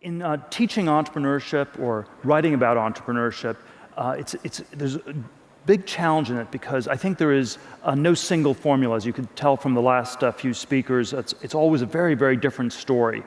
In teaching entrepreneurship or writing about entrepreneurship, there's a big challenge in it because I think there is no single formula. As you could tell from the last few speakers, it's always a very, very different story.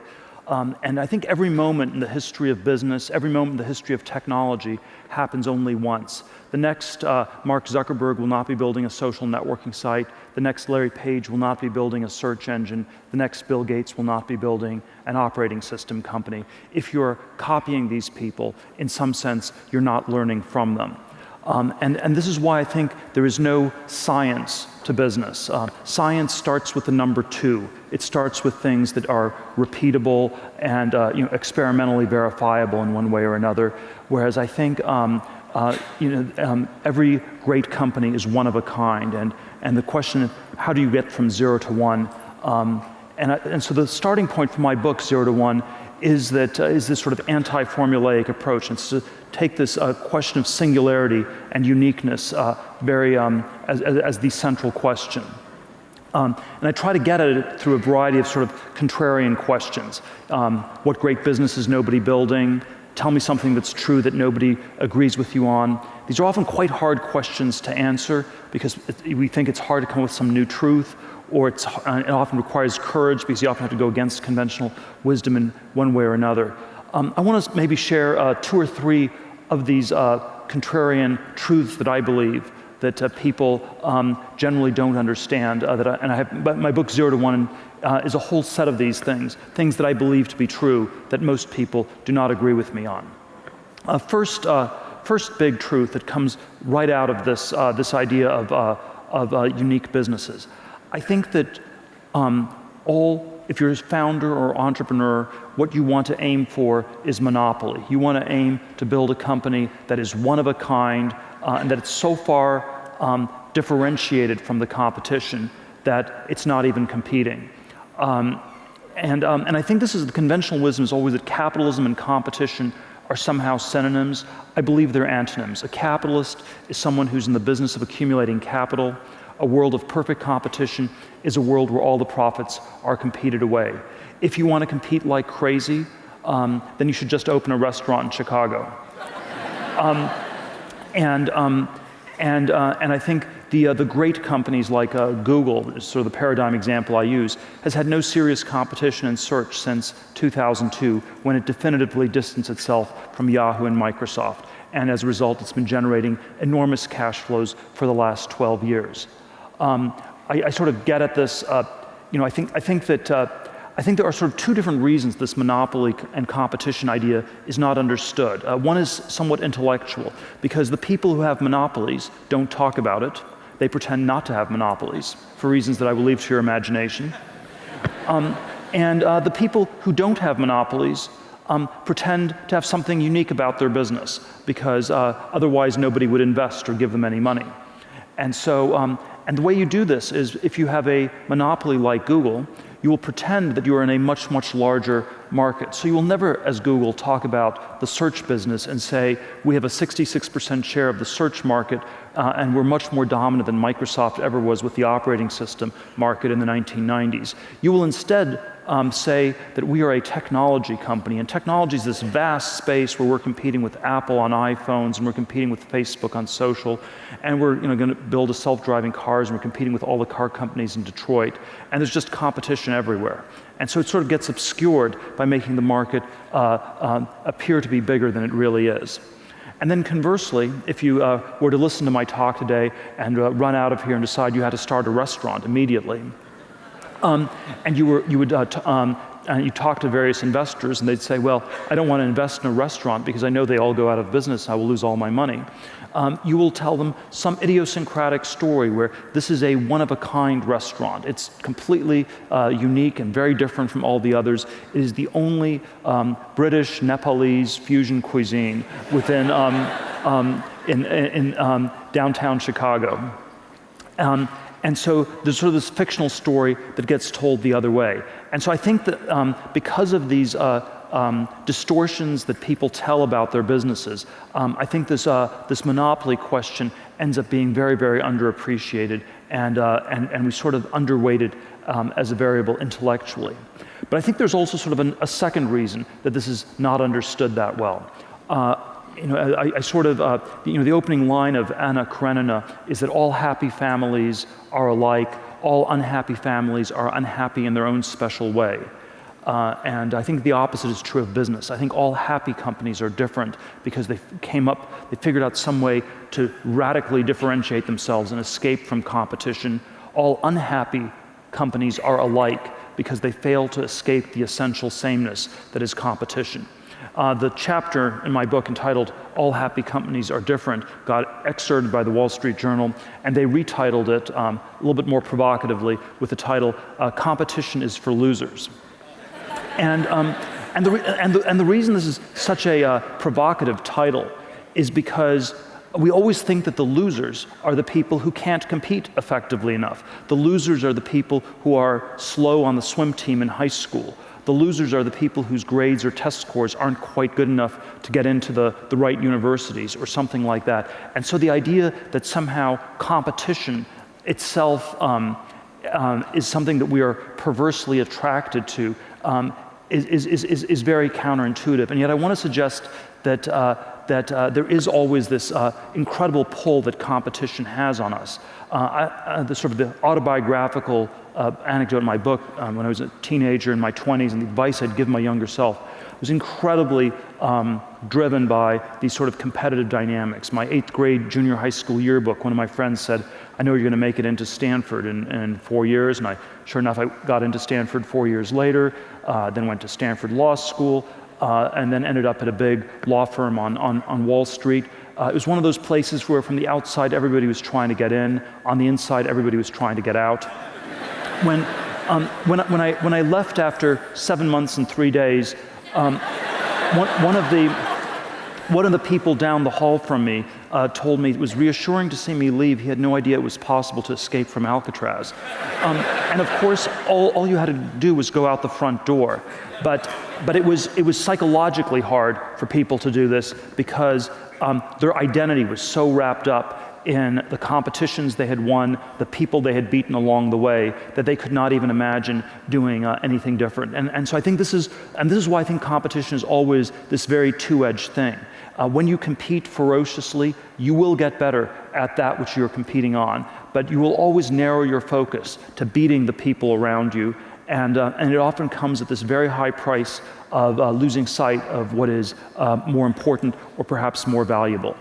And I think every moment in the history of business, every moment in the history of technology happens only once. The next Mark Zuckerberg will not be building a social networking site. The next Larry Page will not be building a search engine. The next Bill Gates will not be building an operating system company. If you're copying these people, in some sense, you're not learning from them. And this is why I think there is no science to business. Science starts with the number 2. It starts with things that are repeatable and experimentally verifiable in one way or another. Whereas I think every great company is one of a kind. And the question, how do you get from 0 to 1? And so the starting point for my book, 0 to 1, is this sort of anti-formulaic approach. And to take this question of singularity and uniqueness as the central question. And I try to get at it through a variety of sort of contrarian questions. What great business is nobody building? Tell me something that's true that nobody agrees with you on. These are often quite hard questions to answer because we think it's hard to come up with some new truth, or it often requires courage because you often have to go against conventional wisdom in one way or another. I want to maybe share 2 or 3 of these contrarian truths that I believe that people generally don't understand. But my book 0 to 1 is a whole set of these things that I believe to be true that most people do not agree with me on. First big truth that comes right out of this idea of unique businesses. I think that if you're a founder or entrepreneur, what you want to aim for is monopoly. You want to aim to build a company that is one of a kind and that it's so far differentiated from the competition that it's not even competing. And I think this is the conventional wisdom is always that capitalism and competition are somehow synonyms. I believe they're antonyms. A capitalist is someone who's in the business of accumulating capital. A world of perfect competition is a world where all the profits are competed away. If you want to compete like crazy, then you should just open a restaurant in Chicago. And I think the great companies like Google, sort of the paradigm example I use, has had no serious competition in search since 2002, when it definitively distanced itself from Yahoo and Microsoft. And as a result, it's been generating enormous cash flows for the last 12 years. I sort of get at this, I think there are sort of 2 different reasons this monopoly and competition idea is not understood. One is somewhat intellectual, because the people who have monopolies don't talk about it. They pretend not to have monopolies for reasons that I will leave to your imagination. And the people who don't have monopolies pretend to have something unique about their business, because otherwise nobody would invest or give them any money. And so, and the way you do this is if you have a monopoly like Google, you will pretend that you are in a much, much larger market. So you will never, as Google, talk about the search business and say, we have a 66% share of the search market, and we're much more dominant than Microsoft ever was with the operating system market in the 1990s. You will instead say that we are a technology company, and technology is this vast space where we're competing with Apple on iPhones, and we're competing with Facebook on social, and we're going to build a self-driving cars, and we're competing with all the car companies in Detroit, and there's just competition everywhere. And so it sort of gets obscured by making the market appear to be bigger than it really is. And then conversely, if you were to listen to my talk today and run out of here and decide you had to start a restaurant immediately, and you talk to various investors, and they'd say, well, I don't want to invest in a restaurant because I know they all go out of business, I will lose all my money. You will tell them some idiosyncratic story where this is a one-of-a-kind restaurant. It's completely unique and very different from all the others. It is the only British, Nepalese fusion cuisine within downtown Chicago. And so there's sort of this fictional story that gets told the other way. And so I think that because of these distortions that people tell about their businesses. I think this monopoly question ends up being very, very underappreciated, and we sort of underweighted as a variable intellectually. But I think there's also sort of a second reason that this is not understood that well. I sort of, the opening line of Anna Karenina is that all happy families are alike, all unhappy families are unhappy in their own special way. And I think the opposite is true of business. I think all happy companies are different because they figured out some way to radically differentiate themselves and escape from competition. All unhappy companies are alike because they fail to escape the essential sameness that is competition. The chapter in my book entitled "All Happy Companies Are Different" got excerpted by the Wall Street Journal, and they retitled it a little bit more provocatively with the title "Competition is for Losers." And the reason this is such a provocative title is because we always think that the losers are the people who can't compete effectively enough. The losers are the people who are slow on the swim team in high school. The losers are the people whose grades or test scores aren't quite good enough to get into the right universities or something like that. And so the idea that somehow competition itself is something that we are perversely attracted to is very counterintuitive. And yet I want to suggest that there is always this incredible pull that competition has on us. The autobiographical anecdote in my book when I was a teenager in my 20s, and the advice I'd give my younger self was incredibly driven by these sort of competitive dynamics. My 8th grade junior high school yearbook, one of my friends said, "I know you're going to make it into Stanford in 4 years," and sure enough, I got into Stanford 4 years later, then went to Stanford Law School, and then ended up at a big law firm on Wall Street. It was one of those places where from the outside everybody was trying to get in, on the inside everybody was trying to get out. When I left after 7 months and 3 days, one of the people down the hall from me told me it was reassuring to see me leave. He had no idea it was possible to escape from Alcatraz. And of course, all you had to do was go out the front door. But it was psychologically hard for people to do this because their identity was so wrapped up in the competitions they had won, the people they had beaten along the way, that they could not even imagine doing anything different. And so I think this is why I think competition is always this very two-edged thing. When you compete ferociously, you will get better at that which you're competing on, but you will always narrow your focus to beating the people around you, and it often comes at this very high price of losing sight of what is more important or perhaps more valuable.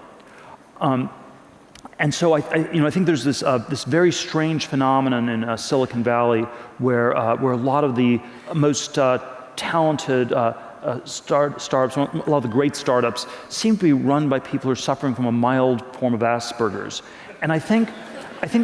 And so I think there's this very strange phenomenon in Silicon Valley where a lot of the most talented startups, a lot of the great startups, seem to be run by people who are suffering from a mild form of Asperger's. And I think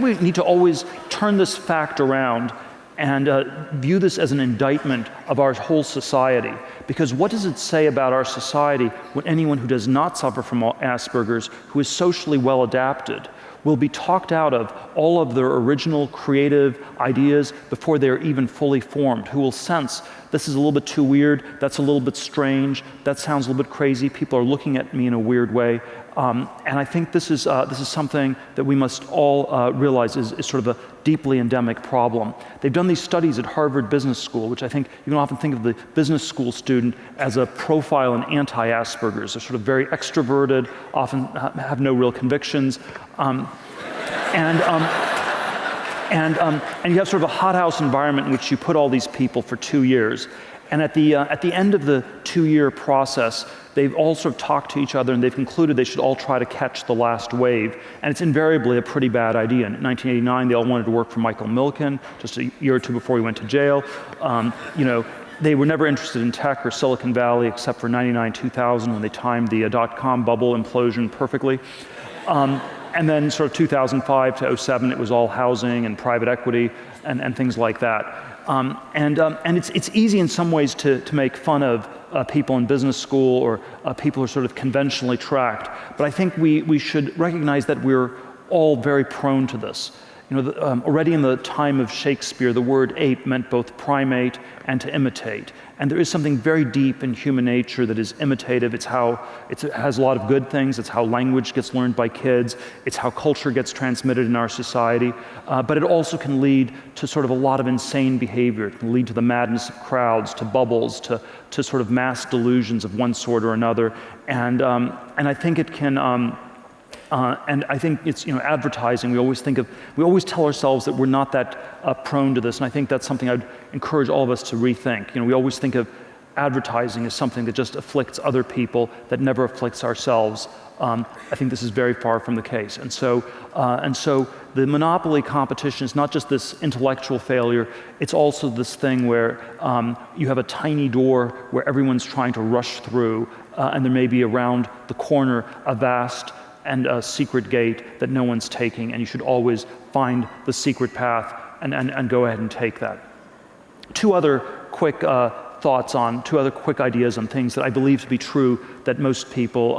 we need to always turn this fact around and view this as an indictment of our whole society. Because what does it say about our society when anyone who does not suffer from Asperger's, who is socially well adapted, will be talked out of all of their original creative ideas before they're even fully formed, who will sense this is a little bit too weird, that's a little bit strange, that sounds a little bit crazy, people are looking at me in a weird way. And I think this is something that we must all realize is sort of a deeply endemic problem. They've done these studies at Harvard Business School, which I think you can often think of the business school student as a profile in anti-Asperger's. They're sort of very extroverted, often have no real convictions. And you have sort of a hothouse environment in which you put all these people for 2 years. And at the end of the 2-year process, they've all sort of talked to each other and they've concluded they should all try to catch the last wave. And it's invariably a pretty bad idea. In 1989, they all wanted to work for Michael Milken, just a year or two before he went to jail. They were never interested in tech or Silicon Valley except for 99, 2000 when they timed the dot-com bubble implosion perfectly. And then sort of 2005 to 07, it was all housing and private equity and things like that. And it's easy in some ways to make fun of people in business school or people who are sort of conventionally tracked. But I think we should recognize that we're all very prone to this. Already in the time of Shakespeare, the word ape meant both primate and to imitate. And there is something very deep in human nature that is imitative. It has a lot of good things. It's how language gets learned by kids. It's how culture gets transmitted in our society. But it also can lead to sort of a lot of insane behavior. It can lead to the madness of crowds, to bubbles, to sort of mass delusions of one sort or another. And I think it can. And I think it's, advertising, we always tell ourselves that we're not that prone to this, and I think that's something I'd encourage all of us to rethink. We always think of advertising as something that just afflicts other people, that never afflicts ourselves. I think this is very far from the case. And so the monopoly competition is not just this intellectual failure, it's also this thing where you have a tiny door where everyone's trying to rush through, and there may be around the corner a vast and a secret gate that no one's taking, and you should always find the secret path and go ahead and take that. Two other quick ideas on things that I believe to be true that most people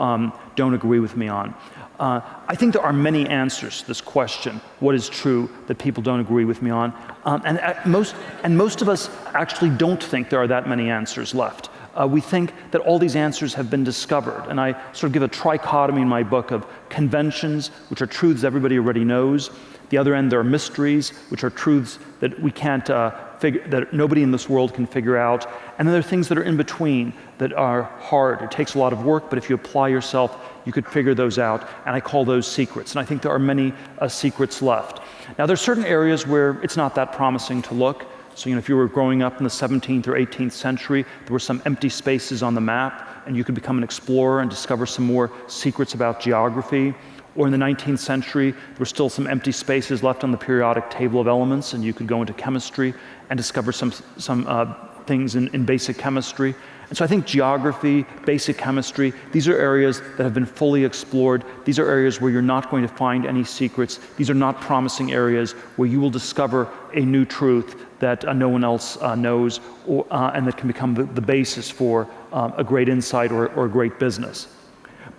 don't agree with me on. I think there are many answers to this question, what is true, that people don't agree with me on. And most of us actually don't think there are that many answers left. We think that all these answers have been discovered. And I sort of give a trichotomy in my book of conventions, which are truths everybody already knows. The other end, there are mysteries, which are truths that we can't that nobody in this world can figure out. And then there are things that are in between that are hard. It takes a lot of work, but if you apply yourself, you could figure those out. And I call those secrets. And I think there are many secrets left. Now, there are certain areas where it's not that promising to look. So, if you were growing up in the 17th or 18th century, there were some empty spaces on the map, and you could become an explorer and discover some more secrets about geography. Or in the 19th century, there were still some empty spaces left on the periodic table of elements, and you could go into chemistry and discover some things in basic chemistry. And so I think geography, basic chemistry, these are areas that have been fully explored. These are areas where you're not going to find any secrets. These are not promising areas where you will discover a new truth that no one else knows, and that can become the basis for a great insight or a great business.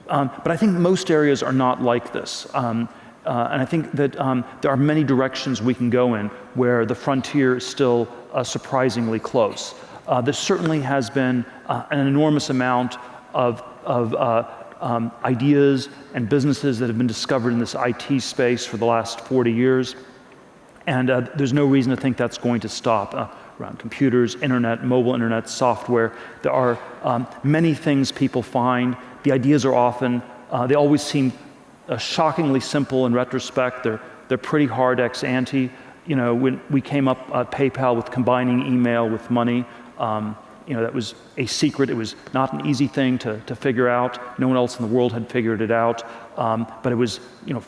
But I think most areas are not like this. And I think that there are many directions we can go in where the frontier is still surprisingly close. There certainly has been an enormous amount of ideas and businesses that have been discovered in this IT space for the last 40 years. And there's no reason to think that's going to stop around computers, internet, mobile internet, software. There are many things people find. The ideas are often, they always seem shockingly simple in retrospect. They're pretty hard ex ante. When we came up at PayPal with combining email with money, that was a secret. It was not an easy thing to figure out. No one else in the world had figured it out, but it was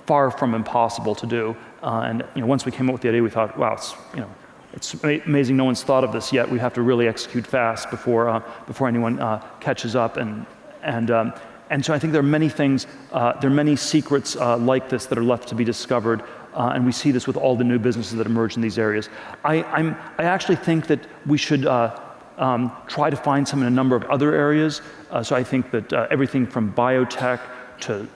far from impossible to do. And once we came up with the idea, we thought, wow, it's amazing no one's thought of this yet. We have to really execute fast before anyone catches up. And so I think there are many things, there are many secrets like this that are left to be discovered. And we see this with all the new businesses that emerge in these areas. I actually think that we should try to find some in a number of other areas. So I think that everything from biotech to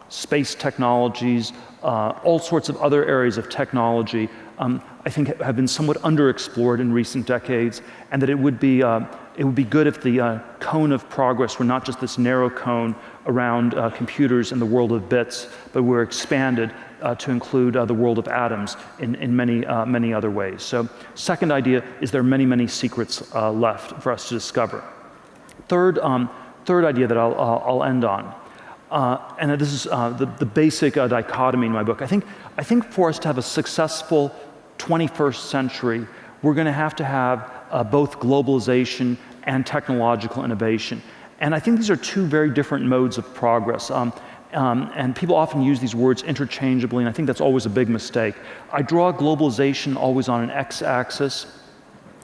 space technologies, all sorts of other areas of technology, I think have been somewhat underexplored in recent decades, and that it would be good if the cone of progress were not just this narrow cone around computers and the world of bits, but were expanded to include the world of atoms in many other ways. So, second idea is there are many secrets left for us to discover. Third idea that I'll end on, and this is the basic dichotomy in my book. I think for us to have a successful 21st century, we're going to have both globalization and technological innovation. And I think these are two very different modes of progress. And people often use these words interchangeably, and I think that's always a big mistake. I draw globalization always on an x-axis.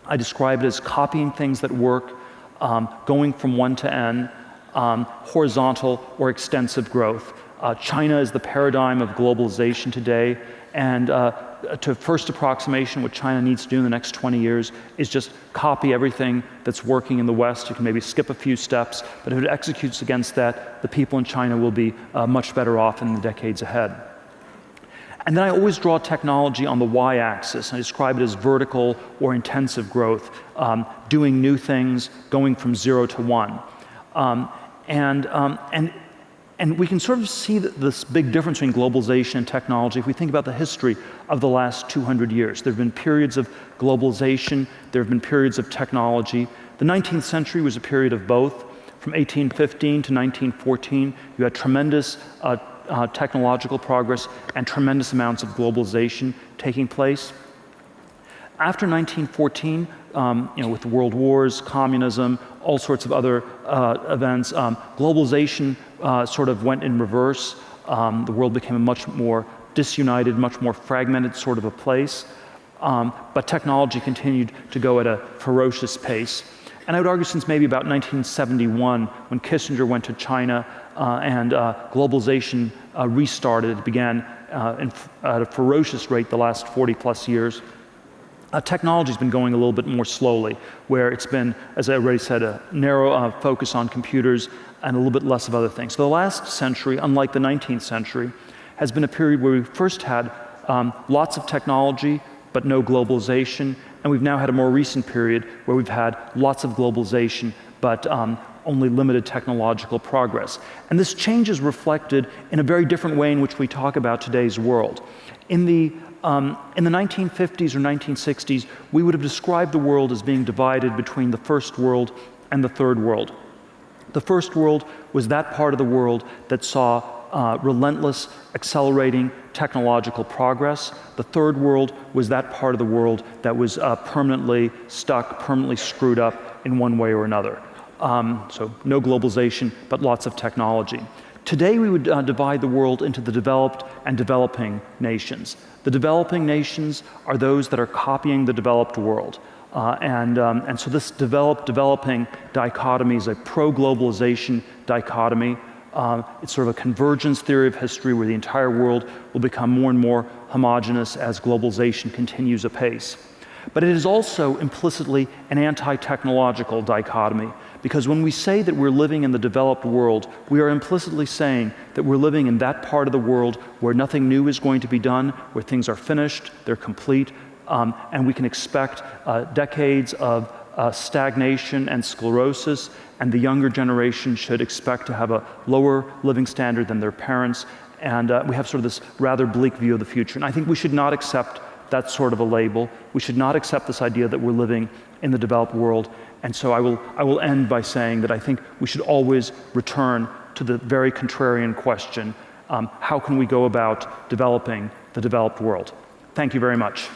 I describe it as copying things that work, going from one to n, horizontal or extensive growth. China is the paradigm of globalization today, and to first approximation, what China needs to do in the next 20 years is just copy everything that's working in the West. You can maybe skip a few steps, but if it executes against that, the people in China will be much better off in the decades ahead. And then I always draw technology on the y-axis. I describe it as vertical or intensive growth, doing new things, going from 0 to 1. And we can sort of see this big difference between globalization and technology if we think about the history of the last 200 years. There have been periods of globalization, there have been periods of technology. The 19th century was a period of both. From 1815 to 1914, you had tremendous technological progress and tremendous amounts of globalization taking place. After 1914, with the world wars, communism, all sorts of other events, globalization sort of went in reverse. The world became a much more disunited, much more fragmented sort of a place. But technology continued to go at a ferocious pace. And I would argue since maybe about 1971, when Kissinger went to China and globalization restarted, it began at a ferocious rate the last 40 plus years. Technology's been going a little bit more slowly, where it's been, as I already said, a narrow focus on computers and a little bit less of other things. So the last century, unlike the 19th century, has been a period where we first had lots of technology, but no globalization, and we've now had a more recent period where we've had lots of globalization, but only limited technological progress. And this change is reflected in a very different way in which we talk about today's world. In the 1950s or 1960s, we would have described the world as being divided between the first world and the third world. The first world was that part of the world that saw relentless, accelerating technological progress. The third world was that part of the world that was permanently stuck, permanently screwed up in one way or another. So no globalization, but lots of technology. Today we would divide the world into the developed and developing nations. The developing nations are those that are copying the developed world. And so this developing dichotomy is a pro-globalization dichotomy. It's sort of a convergence theory of history where the entire world will become more and more homogeneous as globalization continues apace. But it is also implicitly an anti-technological dichotomy, because when we say that we're living in the developed world, we are implicitly saying that we're living in that part of the world where nothing new is going to be done, where things are finished, they're complete, and we can expect decades of stagnation and sclerosis, and the younger generation should expect to have a lower living standard than their parents, and we have sort of this rather bleak view of the future. And I think we should not accept that sort of a label. We should not accept this idea that we're living in the developed world. And so I will end by saying that I think we should always return to the very contrarian question, how can we go about developing the developed world? Thank you very much.